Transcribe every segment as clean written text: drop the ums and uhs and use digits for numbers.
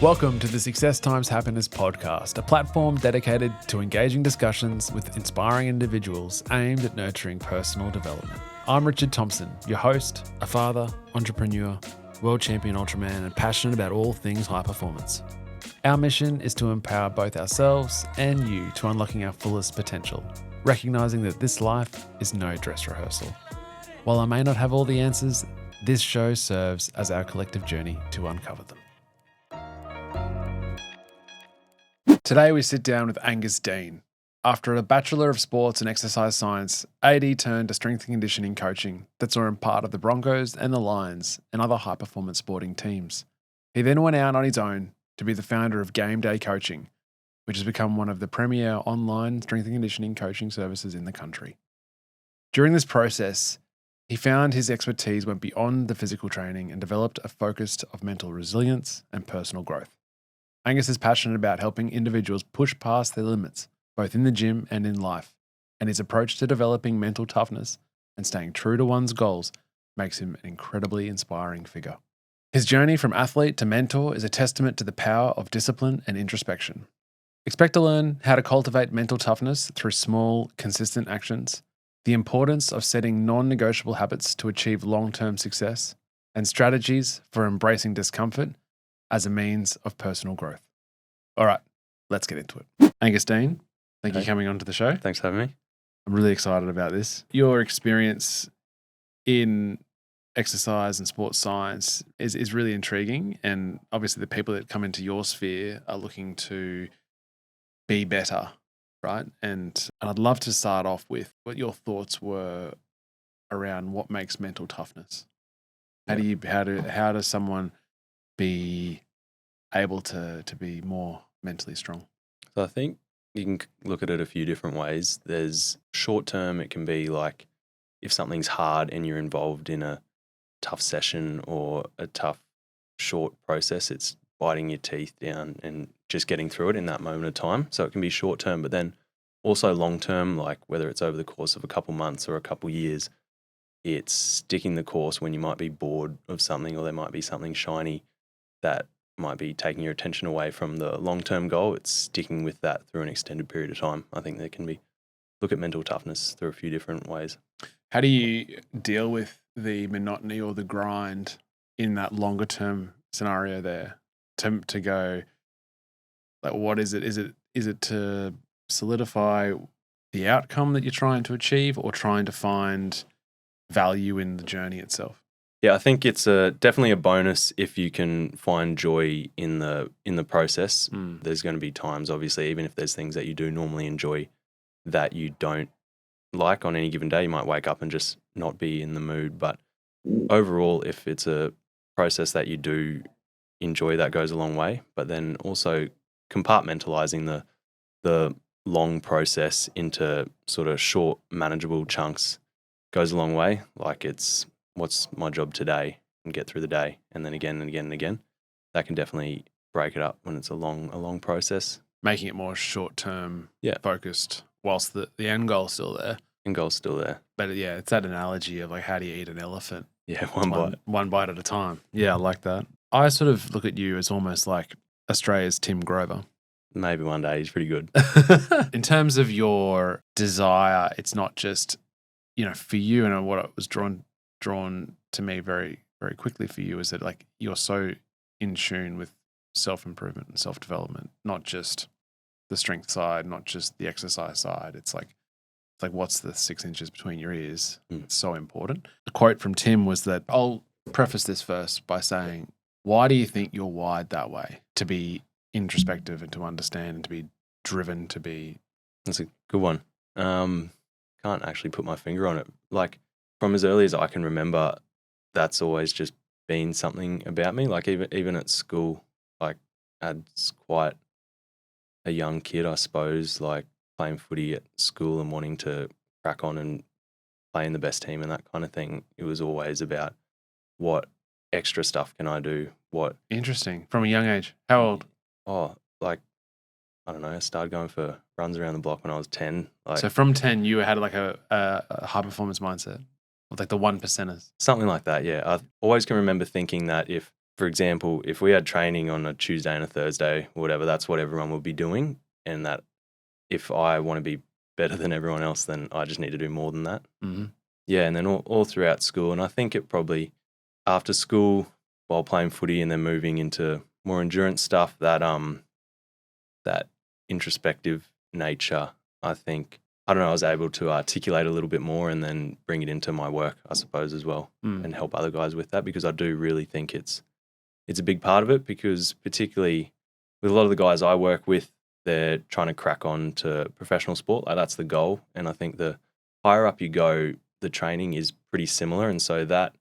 Welcome to the Success Times Happiness podcast, a platform dedicated to engaging discussions with inspiring individuals aimed at nurturing personal development. I'm Richard Thompson, your host, a father, entrepreneur, world champion Ultraman, and passionate about all things high performance. Our mission is to empower both ourselves and you to unlocking our fullest potential, recognizing that this life is no dress rehearsal. While I may not have all the answers, this show serves as our collective journey to uncover them. Today we sit down with Angus Dean. After a Bachelor of Sports and Exercise Science, AD turned to strength and conditioning coaching that saw him part of the Broncos and the Lions and other high-performance sporting teams. He then went out on his own to be the founder of Game Day Coaching, which has become one of the premier online strength and conditioning coaching services in the country. During this process, he found his expertise went beyond the physical training and developed a focus of mental resilience and personal growth. Angus is passionate about helping individuals push past their limits, both in the gym and in life, and his approach to developing mental toughness and staying true to one's goals makes him an incredibly inspiring figure. His journey from athlete to mentor is a testament to the power of discipline and introspection. Expect to learn how to cultivate mental toughness through small, consistent actions, the importance of setting non-negotiable habits to achieve long-term success, and strategies for embracing discomfort as a means of personal growth. All right, let's get into it. Angus Dean, thank you for coming on to the show. Thanks for having me. I'm really excited about this. Your experience in exercise and sports science is really intriguing. And obviously the people that come into your sphere are looking to be better, right? And I'd love to start off with what your thoughts were around what makes mental toughness. How does someone be able to be more mentally strong? So I think you can look at it a few different ways. There's short term, it can be like if something's hard and you're involved in a tough session or a tough short process, it's biting your teeth down and just getting through it in that moment of time. So it can be short term, but then also long term, like whether it's over the course of a couple months or a couple years, it's sticking the course when you might be bored of something or there might be something shiny that might be taking your attention away from the long-term goal. It's sticking with that through an extended period of time. I think there can be, look at mental toughness through a few different ways. How do you deal with the monotony or the grind in that longer-term scenario there? To go, like, what is it? Is it to solidify the outcome that you're trying to achieve or trying to find value in the journey itself? Yeah, I think it's definitely a bonus if you can find joy in the process. There's going to be times, obviously, even if there's things that you do normally enjoy that you don't like on any given day. You might wake up and just not be in the mood. But overall, if it's a process that you do enjoy, that goes a long way. But then also compartmentalizing the long process into sort of short, manageable chunks goes a long way. Like it's, what's my job today, and get through the day, and then again and again and again. That can definitely break it up when it's a long process. Making it more short-term focused whilst the end goal's still there. End goal's still there. But yeah, it's that analogy of like, how do you eat an elephant? Yeah, one bite at a time. Yeah, I like that. I sort of look at you as almost like Australia's Tim Grover. Maybe one day. He's pretty good. In terms of your desire, it's not just, for you, and what it was drawn to me very, very quickly for you is that like you're so in tune with self-improvement and self-development, not just the strength side, not just the exercise side. It's like what's the 6 inches between your ears? It's so important. The quote from Tim was that, I'll preface this first by saying, why do you think you're wired that way, to be introspective and to understand and to be driven to be? That's a good one. Can't actually put my finger on it. Like, from as early as I can remember, that's always just been something about me. Like even at school, like as quite a young kid, I suppose, like playing footy at school and wanting to crack on and play in the best team and that kind of thing. It was always about what extra stuff can I do? What Interesting. From a young age. How old? Oh, like I don't know. I started going for runs around the block when I was 10. Like, so from 10, you had like a high performance mindset. Like the 1%ers. Something like that, yeah. I always can remember thinking that if for example, if we had training on a Tuesday and a Thursday or whatever, that's what everyone will be doing. And that if I want to be better than everyone else, then I just need to do more than that. Mm-hmm. Yeah, and then all throughout school. And I think it probably after school while playing footy and then moving into more endurance stuff, that introspective nature, I think, I don't know, I was able to articulate a little bit more and then bring it into my work, I suppose, as well, and help other guys with that, because I do really think it's a big part of it, because particularly with a lot of the guys I work with, they're trying to crack on to professional sport. Like, that's the goal. And I think the higher up you go, the training is pretty similar. And so that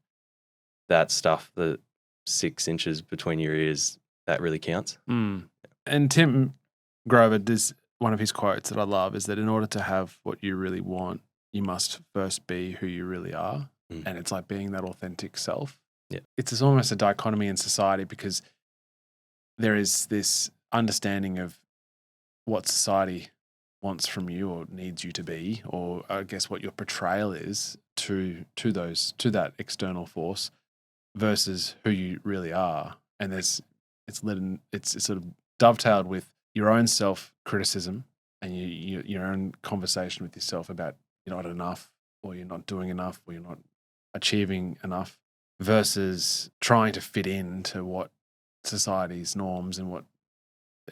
stuff, the 6 inches between your ears, that really counts. And Tim Grover does, one of his quotes that I love is that in order to have what you really want, you must first be who you really are. And it's like being that authentic self. Yeah. It's almost a dichotomy in society, because there is this understanding of what society wants from you or needs you to be, or I guess what your portrayal is to that external force versus who you really are. And it's sort of dovetailed with your own self-criticism and your own conversation with yourself about you're not enough, or you're not doing enough, or you're not achieving enough, versus trying to fit into what society's norms and what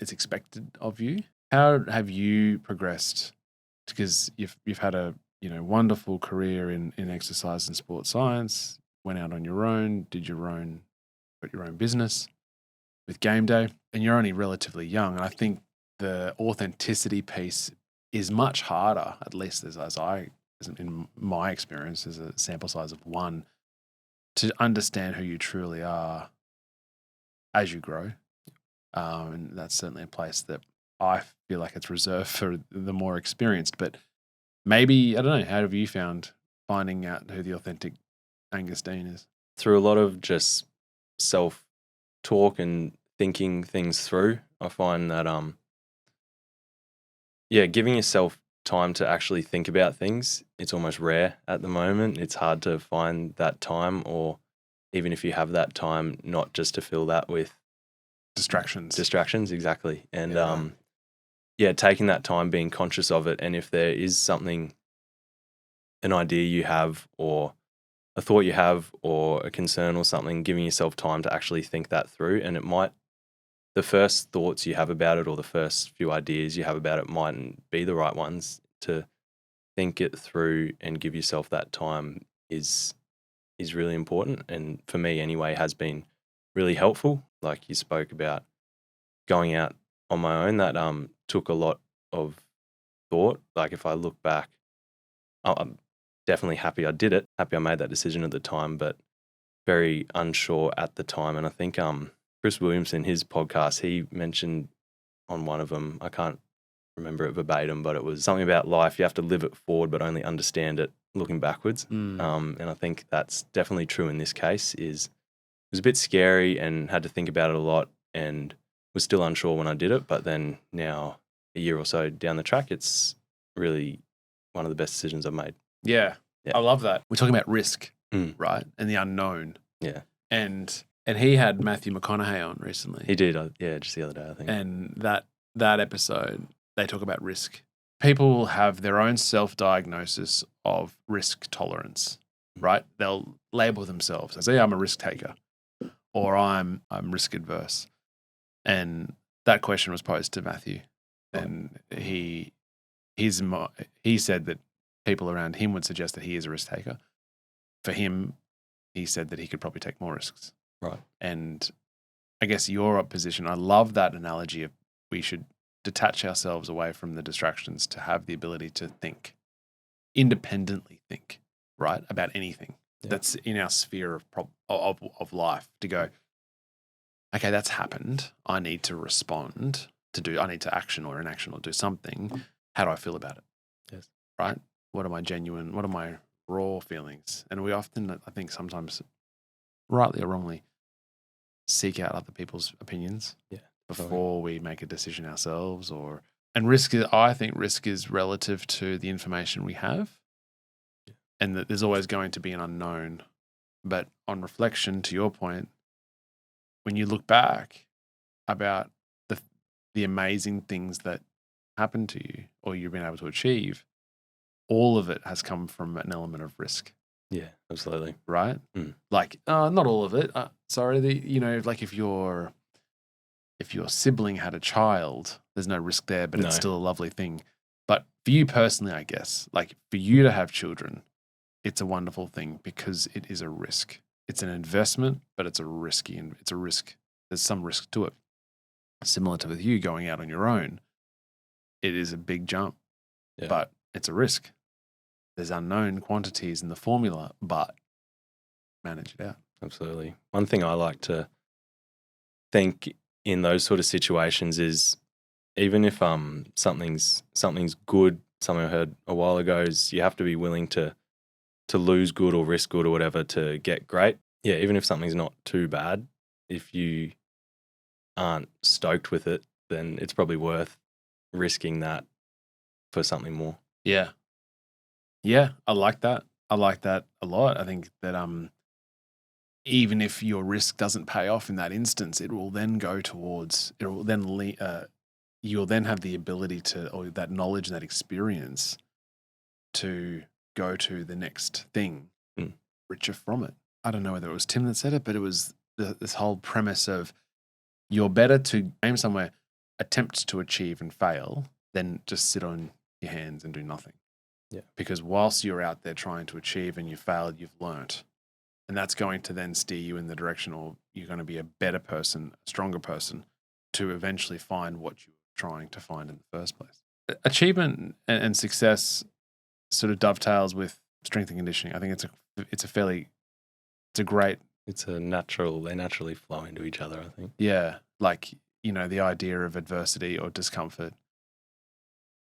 is expected of you. How have you progressed? Because you've had a wonderful career in exercise and sports science, went out on your own, got your own business with Game Day, and you're only relatively young. And I think the authenticity piece is much harder, at least as in my experience, as a sample size of one, to understand who you truly are as you grow. And that's certainly a place that I feel like it's reserved for the more experienced. But maybe, I don't know, how have you found finding out who the authentic Angus Dean is? Through a lot of just self-talk and thinking things through, I find that, giving yourself time to actually think about things, it's almost rare at the moment. It's hard to find that time, or even if you have that time, not just to fill that with Distractions, exactly. And taking that time, being conscious of it, and if there is something, an idea you have, or a thought you have, or a concern or something, giving yourself time to actually think that through. And the first thoughts you have about it, or the first few ideas you have about it, mightn't be the right ones. To think it through and give yourself that time is really important, and for me anyway has been really helpful. Like you spoke about going out on my own, that took a lot of thought. Like if I look back, I'm definitely happy I did it, happy I made that decision at the time, but very unsure at the time. And I think Chris Williamson, his podcast, he mentioned on one of them, I can't remember it verbatim, but it was something about life. You have to live it forward, but only understand it looking backwards. And I think that's definitely true in this case. It was a bit scary and had to think about it a lot, and was still unsure when I did it. But then now, a year or so down the track, it's really one of the best decisions I've made. Yeah. I love that. We're talking about risk, right? And the unknown. Yeah. And he had Matthew McConaughey on recently. He did, just the other day, I think. And that episode, they talk about risk. People have their own self-diagnosis of risk tolerance, right? They'll label themselves as, I'm a risk taker, or I'm risk adverse. And that question was posed to Matthew, and he said that people around him would suggest that he is a risk taker. For him, he said that he could probably take more risks. Right. And I guess your position, I love that analogy of we should detach ourselves away from the distractions to have the ability to think, independently think, right, about anything that's in our sphere of life, to go, okay, that's happened. I need to respond I need to action or inaction or do something. How do I feel about it? Yes. Right? What are my raw feelings? And we often, I think sometimes, rightly or wrongly, seek out other people's opinions before we make a decision ourselves. And I think risk is relative to the information we have, and that there's always going to be an unknown. But on reflection, to your point, when you look back about the amazing things that happened to you or you've been able to achieve, all of it has come from an element of risk. Yeah, absolutely. Right? Mm. Like, not all of it. Sorry, like if your sibling had a child, there's no risk there, but No. it's still a lovely thing. But for you personally, I guess, like for you to have children, it's a wonderful thing because it is a risk. It's an investment, but it's a risk. There's some risk to it. Similar to with you going out on your own, it is a big jump, but it's a risk. There's unknown quantities in the formula, but manage it out. Absolutely. One thing I like to think in those sort of situations is even if something's good, something I heard a while ago is you have to be willing to lose good or risk good or whatever to get great. Yeah, even if something's not too bad, if you aren't stoked with it, then it's probably worth risking that for something more. Yeah. Yeah, I like that. I like that a lot. I think that even if your risk doesn't pay off in that instance, it will then go towards, it will then you'll then have the ability to, or that knowledge and that experience to go to the next thing richer from it. I don't know whether it was Tim that said it, but it was this whole premise of you're better to aim somewhere, attempt to achieve and fail than just sit on your hands and do nothing. Yeah. Because whilst you're out there trying to achieve and you failed, you've learnt. And that's going to then steer you in the direction, or you're going to be a better person, a stronger person to eventually find what you were trying to find in the first place. Achievement and success sort of dovetails with strength and conditioning. I think they naturally flow into each other, I think. Yeah. Like, the idea of adversity or discomfort,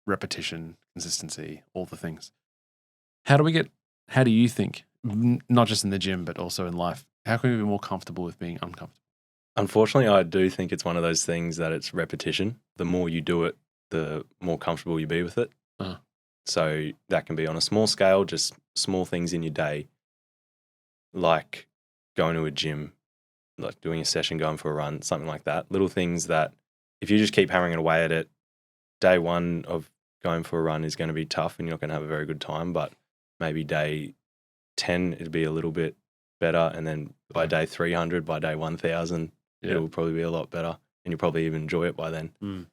repetition, consistency, all the things. How do you think, not just in the gym, but also in life, how can we be more comfortable with being uncomfortable? Unfortunately, I do think it's one of those things that it's repetition. The more you do it, the more comfortable you be with it. So that can be on a small scale, just small things in your day, like going to a gym, like doing a session, going for a run, something like that. Little things that if you just keep hammering away at it, day one of going for a run is going to be tough and you're not going to have a very good time, but maybe day 10, it'll be a little bit better. And then by day 300, by day 1000, it will probably be a lot better and you'll probably even enjoy it by then.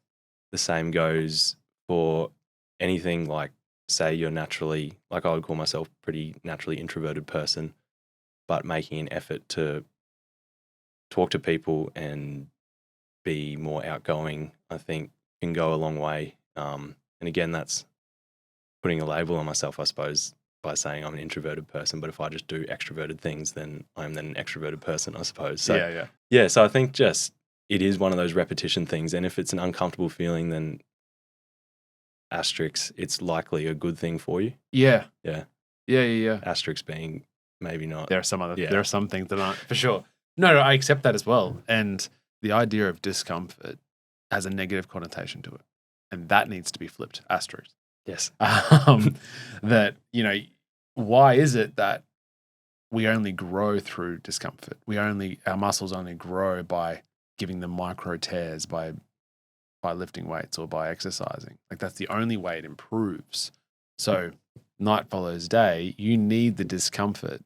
The same goes for anything, like say you're naturally, like I would call myself pretty naturally introverted person, but making an effort to talk to people and be more outgoing, I think can go a long way. And again, that's putting a label on myself, I suppose, by saying I'm an introverted person. But if I just do extroverted things, then I'm then an extroverted person, I suppose. So, yeah. So I think just it is one of those repetition things. And if it's an uncomfortable feeling, then asterisk, it's likely a good thing for you. Yeah. Yeah. Yeah. Asterisk being maybe not. There are some things that aren't, for sure. No, I accept that as well. And the idea of discomfort has a negative connotation to it. And that needs to be flipped, asterisk. Yes. That, why is it that we only grow through discomfort? Our muscles only grow by giving them micro tears, by lifting weights or by exercising. Like that's the only way it improves. So night follows day, you need the discomfort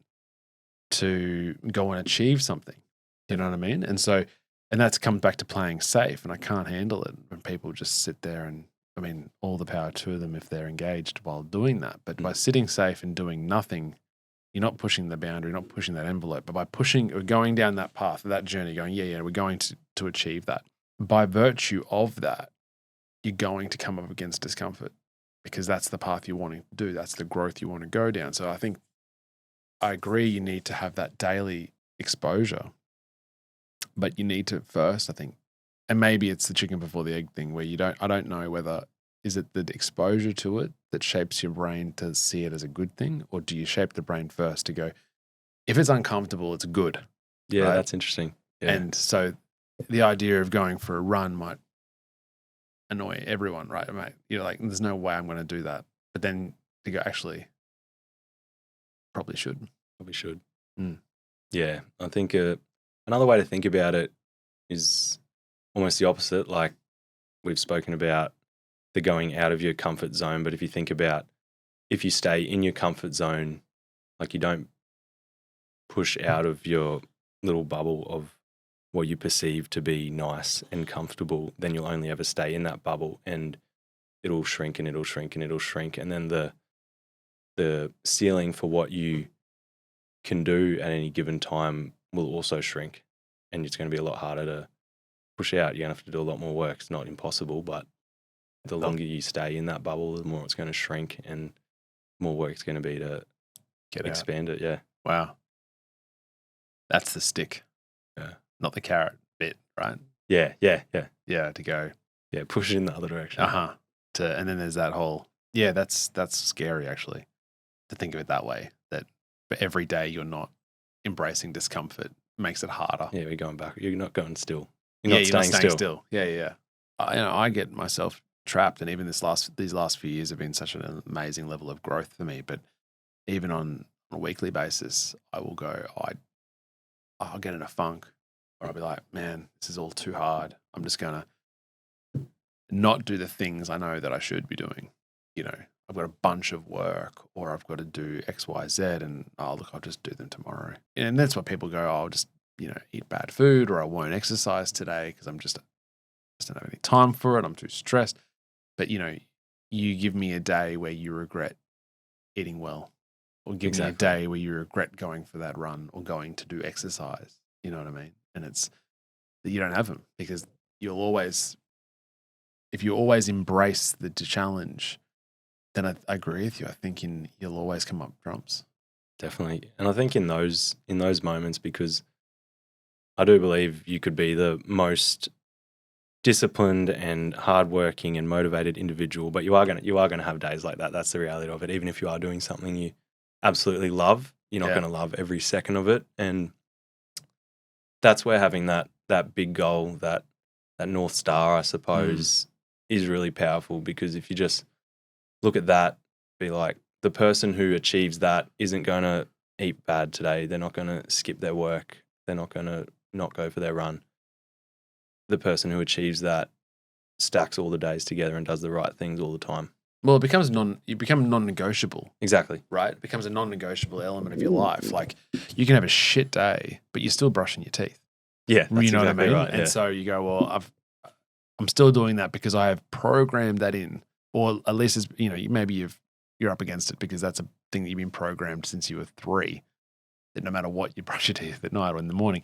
to go and achieve something. You know what I mean? And that's comes back to playing safe. And I can't handle it when people just sit there and, all the power to them if they're engaged while doing that. But by sitting safe and doing nothing, you're not pushing the boundary, you're not pushing that envelope. But by pushing or going down that path, that journey, going, we're going to achieve that. By virtue of that, you're going to come up against discomfort because that's the path you're wanting to do. That's the growth you want to go down. So I think I agree you need to have that daily exposure, but you need to first, I think, and maybe it's the chicken before the egg thing where I don't know whether, is it the exposure to it that shapes your brain to see it as a good thing, or do you shape the brain first to go, if it's uncomfortable, it's good. Yeah, right? That's interesting. Yeah. And so the idea of going for a run might annoy everyone, right? Mate, you're like, there's no way I'm going to do that. But then to go, actually, probably should. Probably should. Yeah, I think another way to think about it is almost the opposite. Like we've spoken about the going out of your comfort zone, but if you think about if you stay in your comfort zone, like you don't push out of your little bubble of what you perceive to be nice and comfortable, then you'll only ever stay in that bubble, and it'll shrink and it'll shrink and it'll shrink. And then the ceiling for what you can do at any given time will also shrink, and it's going to be a lot harder to push out. You're going to have to do a lot more work. It's not impossible, but the longer you stay in that bubble, the more it's going to shrink and more work it's going to be to expand it. Yeah. Wow. That's the stick. Yeah. Not the carrot bit, right? Yeah. To go. Yeah, push it in the other direction. And then there's that whole, that's scary actually, to think of it that way, that for every day you're not embracing discomfort makes it harder. Yeah, we're going back. You're not going still. You're not staying still. Yeah. I get myself trapped, and even these last few years have been such an amazing level of growth for me. But even on a weekly basis, I will go, I'll get in a funk, or I'll be like, man, this is all too hard. I'm just going to not do the things I know that I should be doing. I've got a bunch of work, or I've got to do X, Y, Z, and I'll just do them tomorrow. And that's what people go, I'll just, eat bad food, or I won't exercise today because I'm just don't have any time for it. I'm too stressed. But, you give me a day where you regret eating well, or give me a day where you regret going for that run or going to do exercise. You know what I mean? And it's that you don't have them, because if you always embrace the challenge, then I agree with you. I think you'll always come up trumps. Definitely. And I think in those moments, because I do believe you could be the most disciplined and hardworking and motivated individual, but you are gonna have days like that. That's the reality of it. Even if you are doing something you absolutely love, you're not gonna love every second of it. And that's where having that big goal, that North Star, I suppose, is really powerful. Because if you just look at that, be like, the person who achieves that isn't gonna eat bad today. They're not gonna skip their work. They're not gonna not go for their run. The person who achieves that stacks all the days together and does the right things all the time. Well, you become non-negotiable. Exactly. Right? It becomes a non-negotiable element of your life. Like, you can have a shit day, but you're still brushing your teeth. Yeah, that's you know exactly what I mean? right. And so you go, well, I'm still doing that because I have programmed that in, or at least as maybe you're up against it because that's a thing that you've been programmed since you were 3. That no matter what, you brush your teeth at night or in the morning.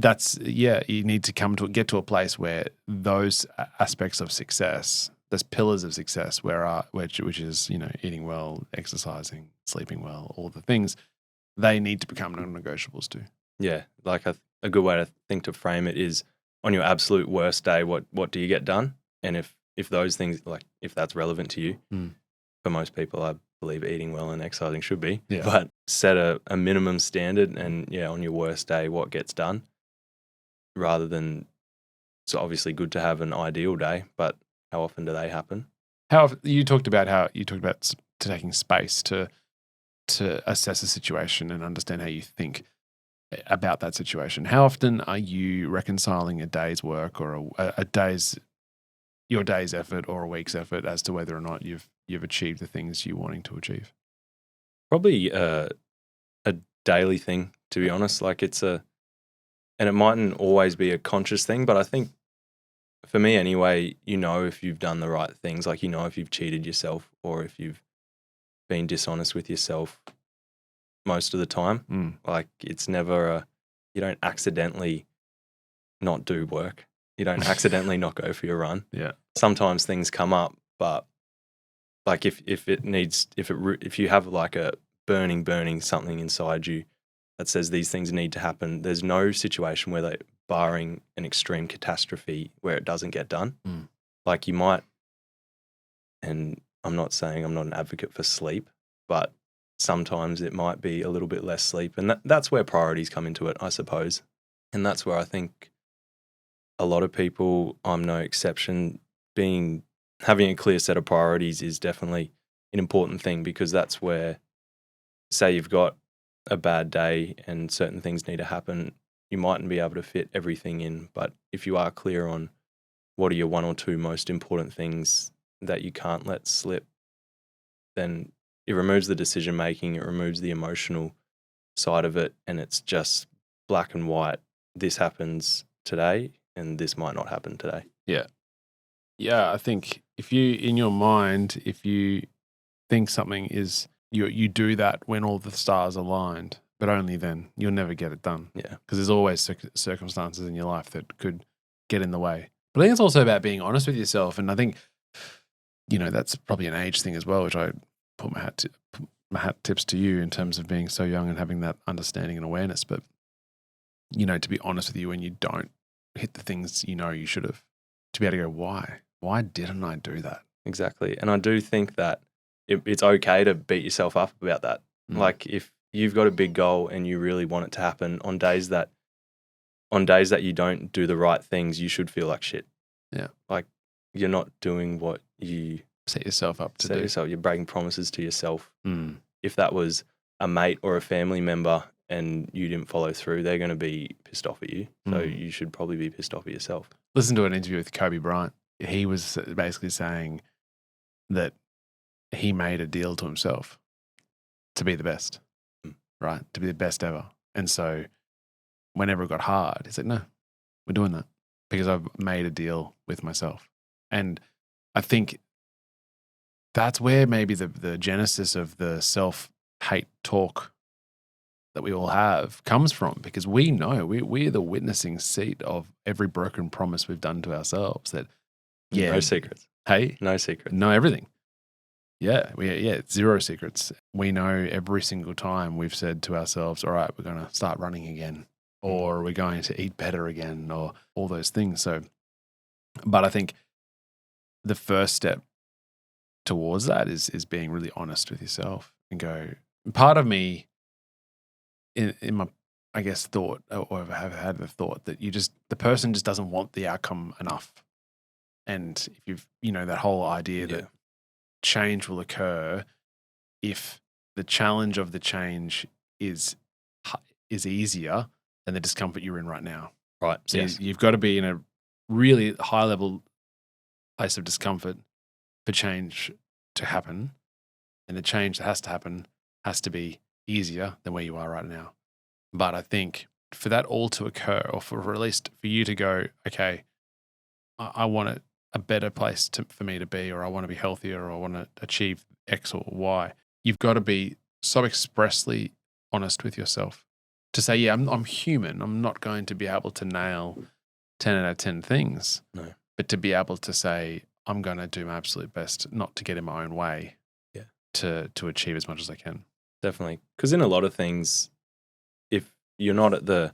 You need to get to a place where those aspects of success, those pillars of success, which is eating well, exercising, sleeping well, all the things, they need to become non-negotiables too. Yeah, like a good way to think to frame it is, on your absolute worst day, what do you get done? And if those things, like if that's relevant to you, for most people, I believe eating well and exercising should be. Yeah. But set a minimum standard, and on your worst day, what gets done? Rather than, it's obviously good to have an ideal day, but how often do they happen? You talked about taking space to assess a situation and understand how you think about that situation. How often are you reconciling a day's work or your day's effort or a week's effort as to whether or not you've achieved the things you're wanting to achieve? Probably a daily thing, to be honest. Like and it mightn't always be a conscious thing, but I think for me anyway, if you've done the right things, like if you've cheated yourself or if you've been dishonest with yourself most of the time. Like it's never you don't accidentally not do work. You don't accidentally not go for your run. Yeah. Sometimes things come up, but like if you have like a burning something inside you that says these things need to happen, there's no situation where barring an extreme catastrophe where it doesn't get done. Like you might, and I'm not saying I'm not an advocate for sleep, but sometimes it might be a little bit less sleep. And that's where priorities come into it, I suppose. And that's where I think a lot of people, I'm no exception, having a clear set of priorities is definitely an important thing, because that's where, say you've got a bad day and certain things need to happen, you mightn't be able to fit everything in, but if you are clear on what are your one or two most important things that you can't let slip, then it removes the decision making, it removes the emotional side of it, and it's just black and white. This happens today and this might not happen today. Yeah. Yeah, I think if you, in your mind, if you think something is, you do that when all the stars aligned, but only then, you'll never get it done. Yeah. Because there's always circumstances in your life that could get in the way. But I think it's also about being honest with yourself. And I think, that's probably an age thing as well, which I put my hat tips to you in terms of being so young and having that understanding and awareness. But, to be honest with you when you don't hit the things you should have, to be able to go, why? Why didn't I do that? Exactly. And I do think that it's okay to beat yourself up about that. Like if you've got a big goal and you really want it to happen, on days that you don't do the right things, you should feel like shit. Yeah. Like you're not doing what you set yourself up to do. You're breaking promises to yourself. If that was a mate or a family member and you didn't follow through, they're going to be pissed off at you. So you should probably be pissed off at yourself. Listen to an interview with Kobe Bryant. He was basically saying that he made a deal to himself to be the best, right? To be the best ever. And so whenever it got hard, he said, no, we're doing that because I've made a deal with myself. And I think that's where maybe the genesis of the self-hate talk that we all have comes from, because we know we're the witnessing seat of every broken promise we've done to ourselves. That No secrets. Hey, no secrets. Know everything. Yeah, zero secrets. We know every single time we've said to ourselves, all right, we're going to start running again, or we're going to eat better again, or all those things. So, but I think the first step towards that is being really honest with yourself and go, part of me in my, I guess, thought, or have had the thought that the person just doesn't want the outcome enough. And if you've, that whole idea that change will occur if the challenge of the change is easier than the discomfort you're in right now. Right. So you've got to be in a really high level place of discomfort for change to happen. And the change that has to happen has to be easier than where you are right now. But I think for that all to occur, or for at least for you to go, okay, I want a better place for me to be, or I want to be healthier, or I want to achieve X or Y, you've got to be so expressly honest with yourself to say, yeah, I'm human. I'm not going to be able to nail 10 out of 10 things. No. But to be able to say, I'm going to do my absolute best not to get in my own way to achieve as much as I can. Definitely. Because in a lot of things, if you're not at the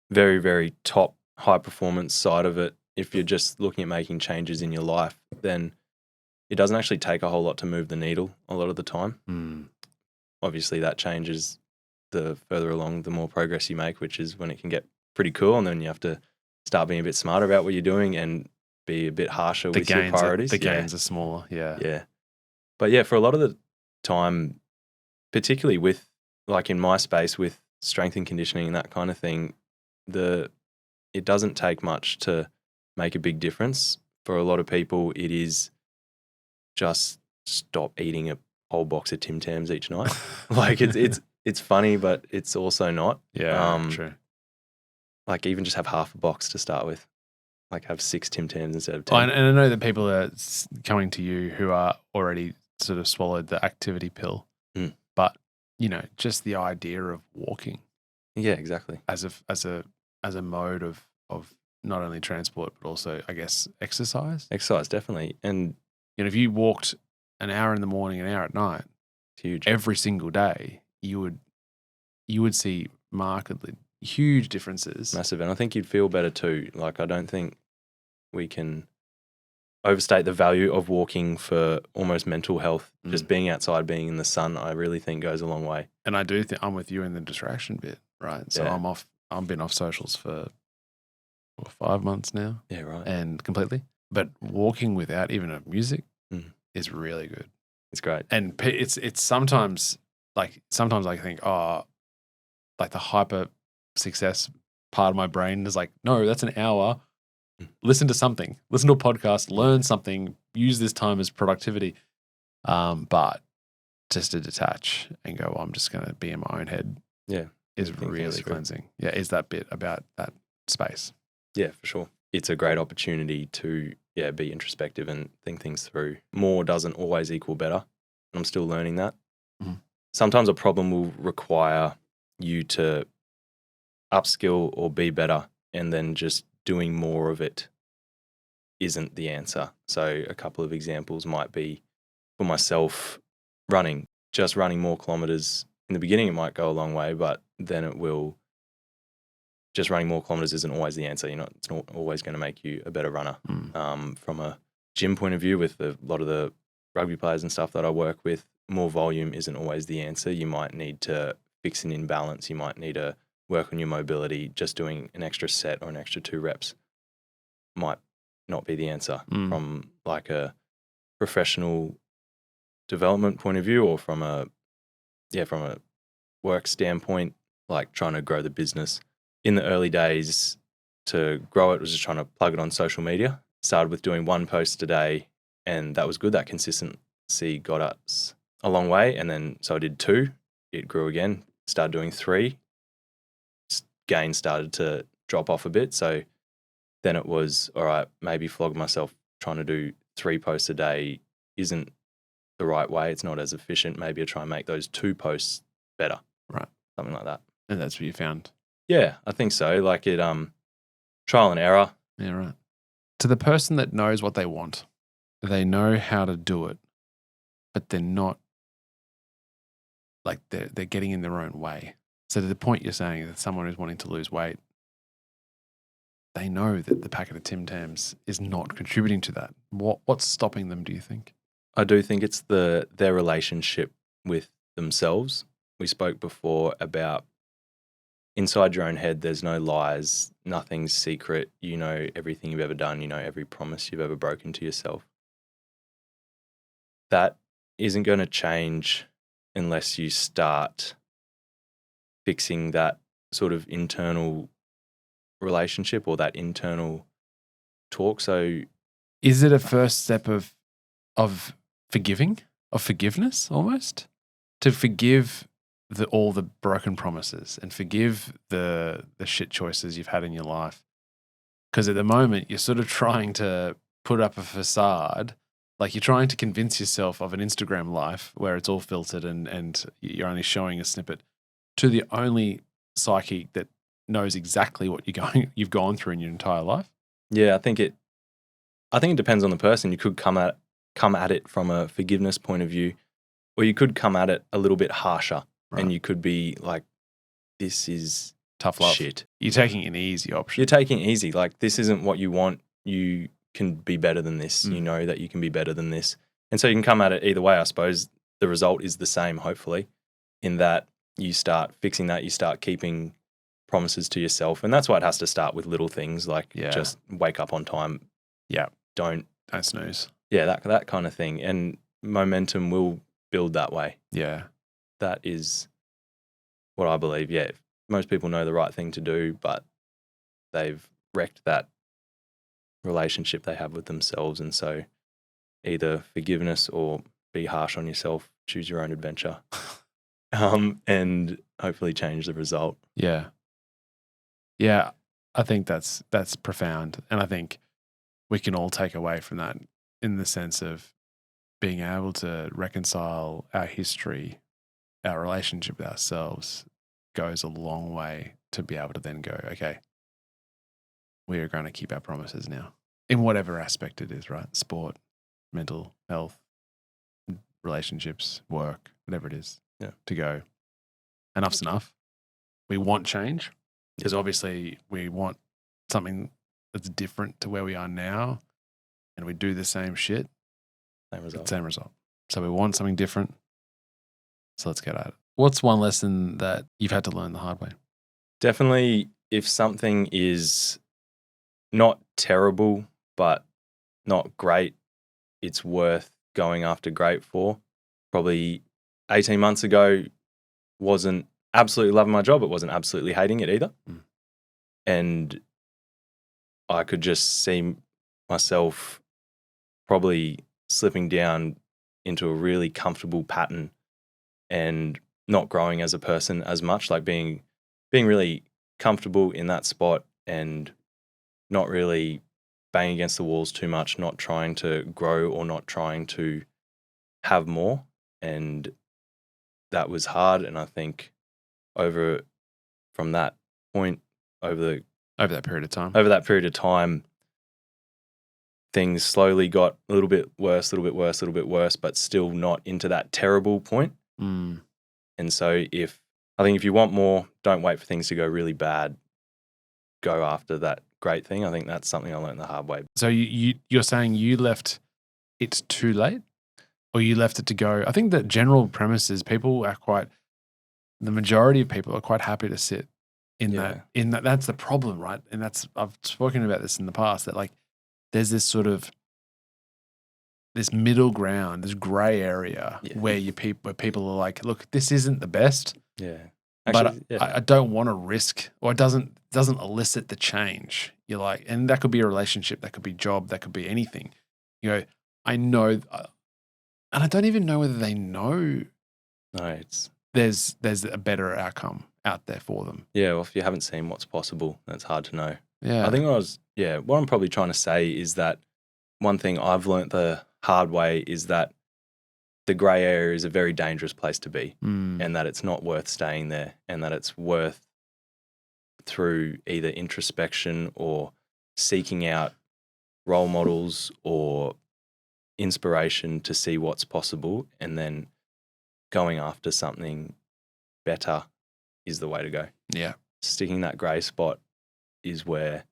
very, very top high performance side of it, if you're just looking at making changes in your life, then it doesn't actually take a whole lot to move the needle a lot of the time. Obviously, that changes the further along, the more progress you make, which is when it can get pretty cool. And then you have to start being a bit smarter about what you're doing and be a bit harsher with your priorities. The gains are smaller, Yeah. But for a lot of the time, particularly with, like in my space, with strength and conditioning and that kind of thing, it doesn't take much to make a big difference. For a lot of people, it is just stop eating a whole box of Tim Tams each night. Like it's funny, but it's also not. Yeah, true. Like even just have half a box to start with. Like have 6 Tim Tams instead of 10. And I know that people are coming to you who are already sort of swallowed the activity pill, but just the idea of walking. Yeah, exactly. As a mode of not only transport but also, I guess, exercise. Exercise, definitely. And if you walked an hour in the morning, an hour at night, it's huge. Every single day, you would see markedly huge differences. Massive. And I think you'd feel better too. Like I don't think we can overstate the value of walking for almost mental health. Just being outside, being in the sun, I really think goes a long way. And I do think I'm with you in the distraction bit, right? So I've been off socials for 5 months now. Yeah, right. And completely. But walking without even a music is really good. It's great. And it's sometimes I think, like the hyper success part of my brain is like, no, that's an hour. Listen to something. Listen to a podcast. Learn something. Use this time as productivity. But just to detach and go, I'm just going to be in my own head. Yeah. Is really cleansing. Yeah. Is that bit about that space. Yeah, for sure. It's a great opportunity to, be introspective and think things through. More doesn't always equal better. And I'm still learning that. Mm-hmm. Sometimes a problem will require you to upskill or be better, and then just doing more of it isn't the answer. So a couple of examples might be, for myself, running. Just running more kilometers. In the beginning, it might go a long way, but then it will. Just running more kilometers isn't always the answer. It's not always going to make you a better runner. From a gym point of view, with a lot of the rugby players and stuff that I work with, more volume isn't always the answer. You might need to fix an imbalance. You might need to work on your mobility. Just doing an extra set or an extra 2 reps might not be the answer from like a professional development point of view, or from a work standpoint, like trying to grow the business. In the early days, to grow it was just trying to plug it on social media. Started with doing 1 post a day, and that was good. That consistency got us a long way. And then, so I did 2. It grew again. Started doing 3. Gain started to drop off a bit. So then it was, all right, maybe flog myself trying to do 3 posts a day isn't the right way. It's not as efficient. Maybe I try and make those 2 posts better. Right. Something like that. And that's what you found. Yeah, I think so. Like it, trial and error. Yeah, right. To the person that knows what they want, they know how to do it, but they're not, like they're getting in their own way. So to the point you're saying that someone who's wanting to lose weight, they know that the packet of Tim Tams is not contributing to that. What's stopping them, do you think? I do think it's their relationship with themselves. We spoke before about inside your own head, there's no lies, nothing's secret. You know everything you've ever done. You know every promise you've ever broken to yourself. That isn't going to change unless you start fixing that sort of internal relationship or that internal talk. So is it a first step of forgiveness almost? To forgive all the broken promises and forgive the shit choices you've had in your life. Because at the moment, you're sort of trying to put up a facade, like you're trying to convince yourself of an Instagram life where it's all filtered and you're only showing a snippet, to the only psyche that knows exactly what you've gone through in your entire life. Yeah, I think it depends on the person. You could come at it from a forgiveness point of view, or you could come at it a little bit harsher. Right. And you could be like, this is tough love. Shit. You're taking an easy option. You're taking easy. Like, this isn't what you want. You can be better than this. You know that you can be better than this. And so you can come at it either way, I suppose. The result is the same, hopefully, in that you start fixing that. You start keeping promises to yourself. And that's why it has to start with little things like just wake up on time. Yeah. Don't snooze. Yeah, that kind of thing. And momentum will build that way. Yeah. That is what I believe. Yeah, most people know the right thing to do, but they've wrecked that relationship they have with themselves. And so either forgiveness or be harsh on yourself, choose your own adventure, and hopefully change the result. Yeah. Yeah, I think that's profound. And I think we can all take away from that in the sense of being able to reconcile our history. Our relationship with ourselves goes a long way to be able to then go, okay, we are going to keep our promises now in whatever aspect it is, right? Sport, mental health, relationships, work, whatever it is, to go, enough's enough. We want change because obviously we want something that's different to where we are now, and we do the same shit. Same result. So we want something different. So let's get at it. What's one lesson that you've had to learn the hard way? Definitely, if something is not terrible, but not great, it's worth going after great for. Probably 18 months ago, wasn't absolutely loving my job. It wasn't absolutely hating it either. And I could just see myself probably slipping down into a really comfortable pattern and not growing as a person as much, like being really comfortable in that spot and not really banging against the walls too much, not trying to grow or not trying to have more. And that was hard. And I think from that point, over that period of time, things slowly got a little bit worse, but still not into that terrible point. Mm. And so if you want more, don't wait for things to go really bad. Go after that great thing. I think that's something I learned the hard way. So you're saying you left it too late, or you left it to go? I think the general premise is the majority of people are quite happy to sit in that. That's the problem, right? And I've spoken about this in the past, that like there's this sort of this middle ground, this gray area where where people are like, look, this isn't the best. Yeah. Actually, but I don't want to risk, or it doesn't elicit the change. You're like, and that could be a relationship, that could be job, that could be anything. You know, I know, and I don't even know whether they know. No, there's a better outcome out there for them. Yeah, well, if you haven't seen what's possible, that's hard to know. Yeah, I think what I'm probably trying to say is that one thing I've learnt the hard way is that the grey area is a very dangerous place to be, and that it's not worth staying there, and that it's worth, through either introspection or seeking out role models or inspiration to see what's possible, and then going after something better is the way to go. Yeah. Sticking that grey spot is where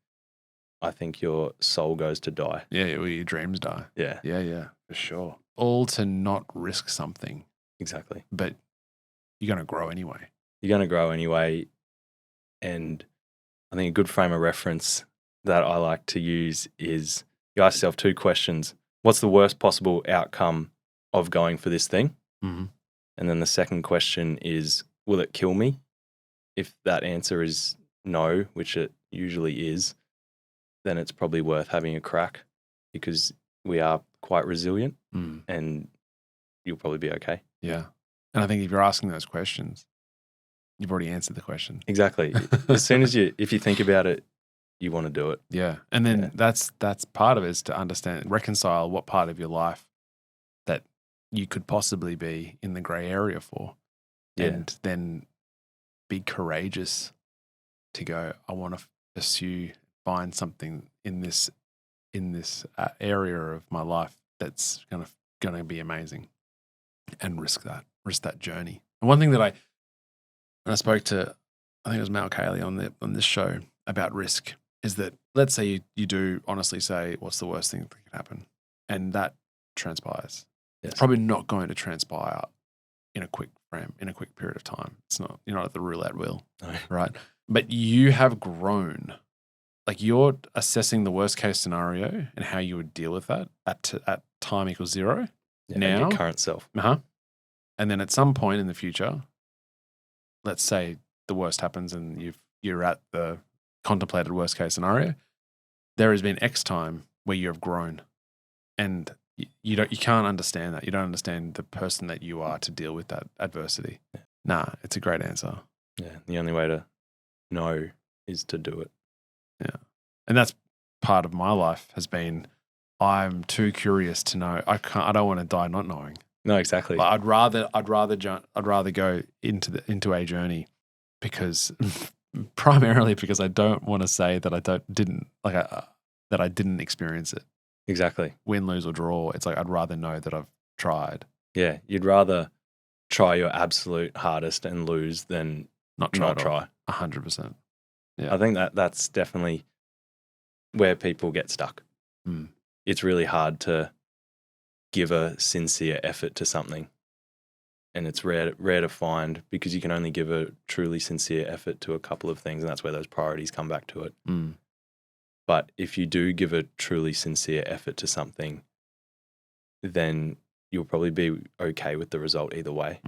I think your soul goes to die. Yeah, or your dreams die. Yeah. Yeah, for sure. All to not risk something. Exactly. But you're going to grow anyway. And I think a good frame of reference that I like to use is you ask yourself two questions. What's the worst possible outcome of going for this thing? Mm-hmm. And then the second question is, will it kill me? If that answer is no, which it usually is, then it's probably worth having a crack, because we are quite resilient and you'll probably be okay. Yeah. And I think if you're asking those questions, you've already answered the question. Exactly. As soon as if you think about it, you want to do it. Yeah. And then that's part of it, is to understand, reconcile what part of your life that you could possibly be in the grey area for. Yeah. And then be courageous to go, I want to find something in this area of my life that's going to be amazing, and risk that journey. And one thing that when I spoke to, I think it was Mal Cayley on this show about risk, is that, let's say you do honestly say, what's the worst thing that could happen? And that transpires. Yes. It's probably not going to transpire in a quick period of time. It's not, you're not at the roulette wheel, right? But you have grown. Like, you're assessing the worst case scenario and how you would deal with that at time equals 0. Now, your current self. And then at some point in the future, let's say the worst happens and you're at the contemplated worst case scenario. There has been X time where you have grown, and you can't understand that. You don't understand the person that you are to deal with that adversity. Yeah. Nah, it's a great answer. Yeah, the only way to know is to do it. Yeah, and that's part of my life has been, I'm too curious to know. I don't want to die not knowing. No, exactly. Like, I'd rather go into a journey, because primarily because I don't want to say that I didn't experience it. Exactly. Win, lose, or draw. It's like, I'd rather know that I've tried. Yeah, you'd rather try your absolute hardest and lose than not try. 100%. Yeah, I think that's definitely where people get stuck. It's really hard to give a sincere effort to something, and it's rare to find, because you can only give a truly sincere effort to a couple of things, and that's where those priorities come back to it. But if you do give a truly sincere effort to something, then you'll probably be okay with the result either way.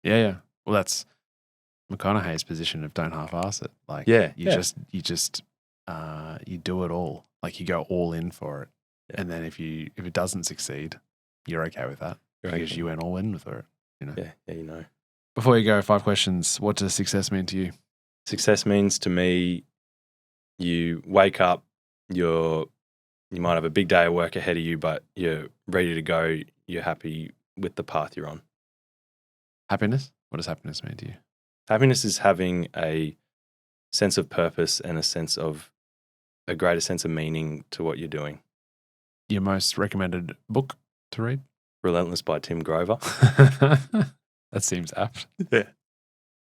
Yeah. Well, McConaughey's position of don't half-ass it. Like, Yeah, you yeah. just you do it all. Like, you go all in for it, Yeah. and then if it doesn't succeed, you're okay with that because you went all in for it. You know. Yeah, you know. Before you go, 5 questions. What does success mean to you? Success means to me, you wake up, you might have a big day of work ahead of you, but you're ready to go. You're happy with the path you're on. Happiness? What does happiness mean to you? Happiness is having a sense of purpose and a greater sense of meaning to what you're doing. Your most recommended book to read? Relentless by Tim Grover. That seems apt. Yeah.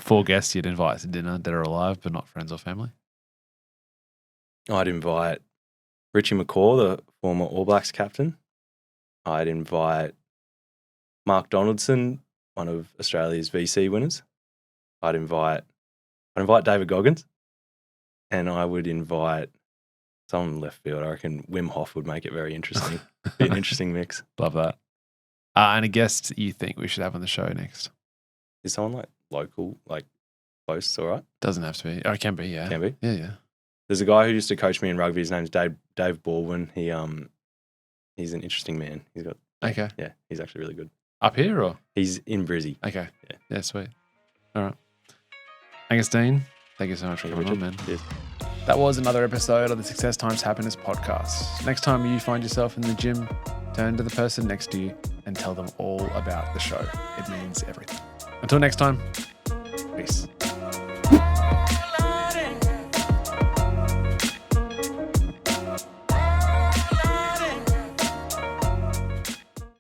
4 guests you'd invite to dinner, dead or alive, but not friends or family? I'd invite Richie McCaw, the former All Blacks captain. I'd invite Mark Donaldson, one of Australia's VC winners. I'd invite David Goggins, and I would invite someone left field. I reckon Wim Hof would make it very interesting. Be an interesting mix. Love that. And a guest you think we should have on the show next? Is someone like local, like close, all right? Doesn't have to be. Oh, it can be, yeah. Can be. Yeah. There's a guy who used to coach me in rugby. His name's Dave Baldwin. He's an interesting man. Okay. Yeah, he's actually really good. Up here or? He's in Brizzy. Okay. Yeah. Yeah, sweet. All right. Angus Dean, thank you so much for coming on, man. Cheers. That was another episode of the Success Times Happiness podcast. Next time you find yourself in the gym, turn to the person next to you and tell them all about the show. It means everything. Until next time, peace.